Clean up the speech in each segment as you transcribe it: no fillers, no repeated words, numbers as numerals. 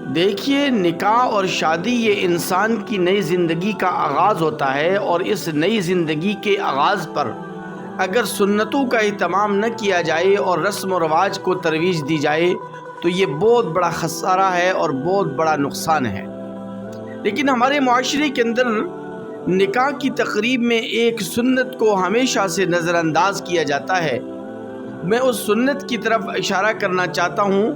دیکھیے، نکاح اور شادی یہ انسان کی نئی زندگی کا آغاز ہوتا ہے، اور اس نئی زندگی کے آغاز پر اگر سنتوں کا اہتمام نہ کیا جائے اور رسم و رواج کو ترویج دی جائے تو یہ بہت بڑا خسارہ ہے اور بہت بڑا نقصان ہے۔ لیکن ہمارے معاشرے کے اندر نکاح کی تقریب میں ایک سنت کو ہمیشہ سے نظر انداز کیا جاتا ہے۔ میں اس سنت کی طرف اشارہ کرنا چاہتا ہوں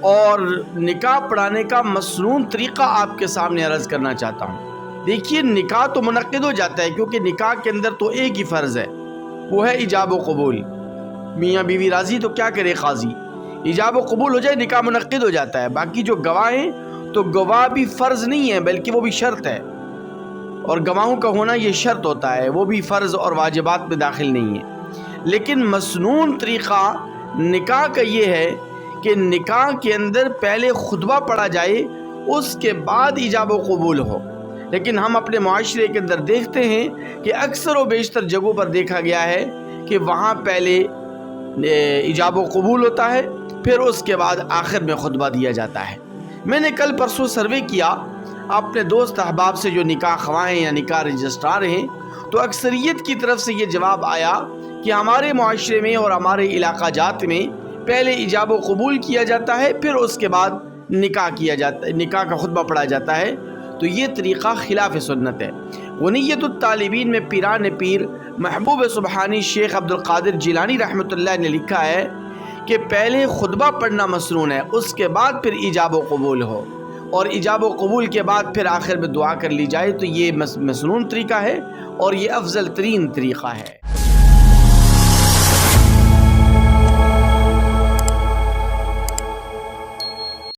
اور نکاح پڑھانے کا مسنون طریقہ آپ کے سامنے عرض کرنا چاہتا ہوں۔ دیکھیے، نکاح تو منعقد ہو جاتا ہے کیونکہ نکاح کے اندر تو ایک ہی فرض ہے، وہ ہے ایجاب و قبول۔ میاں بیوی راضی تو کیا کرے قاضی، ایجاب و قبول ہو جائے نکاح منعقد ہو جاتا ہے۔ باقی جو گواہ ہیں تو گواہ بھی فرض نہیں ہے بلکہ وہ بھی شرط ہے، اور گواہوں کا ہونا یہ شرط ہوتا ہے، وہ بھی فرض اور واجبات میں داخل نہیں ہے۔ لیکن مسنون طریقہ نکاح کا یہ ہے کہ نکاح کے اندر پہلے خطبہ پڑھا جائے، اس کے بعد ایجاب و قبول ہو۔ لیکن ہم اپنے معاشرے کے اندر دیکھتے ہیں کہ اکثر و بیشتر جگہوں پر دیکھا گیا ہے کہ وہاں پہلے ایجاب و قبول ہوتا ہے، پھر اس کے بعد آخر میں خطبہ دیا جاتا ہے۔ میں نے کل پرسوں سروے کیا اپنے دوست احباب سے جو نکاح خواہ ہیں یا نکاح رجسٹرار ہیں، تو اکثریت کی طرف سے یہ جواب آیا کہ ہمارے معاشرے میں اور ہمارے علاقہ جات میں پہلے ایجاب و قبول کیا جاتا ہے، پھر اس کے بعد نکاح کیا جاتا ہے، نکاح کا خطبہ پڑھا جاتا ہے۔ تو یہ طریقہ خلاف سنت ہے۔ غنیت الطالبین میں پیران پیر محبوب سبحانی شیخ عبد القادر جیلانی رحمۃ اللہ نے لکھا ہے کہ پہلے خطبہ پڑھنا مسنون ہے، اس کے بعد پھر ایجاب و قبول ہو، اور ایجاب و قبول کے بعد پھر آخر میں دعا کر لی جائے، تو یہ مسنون طریقہ ہے اور یہ افضل ترین طریقہ ہے۔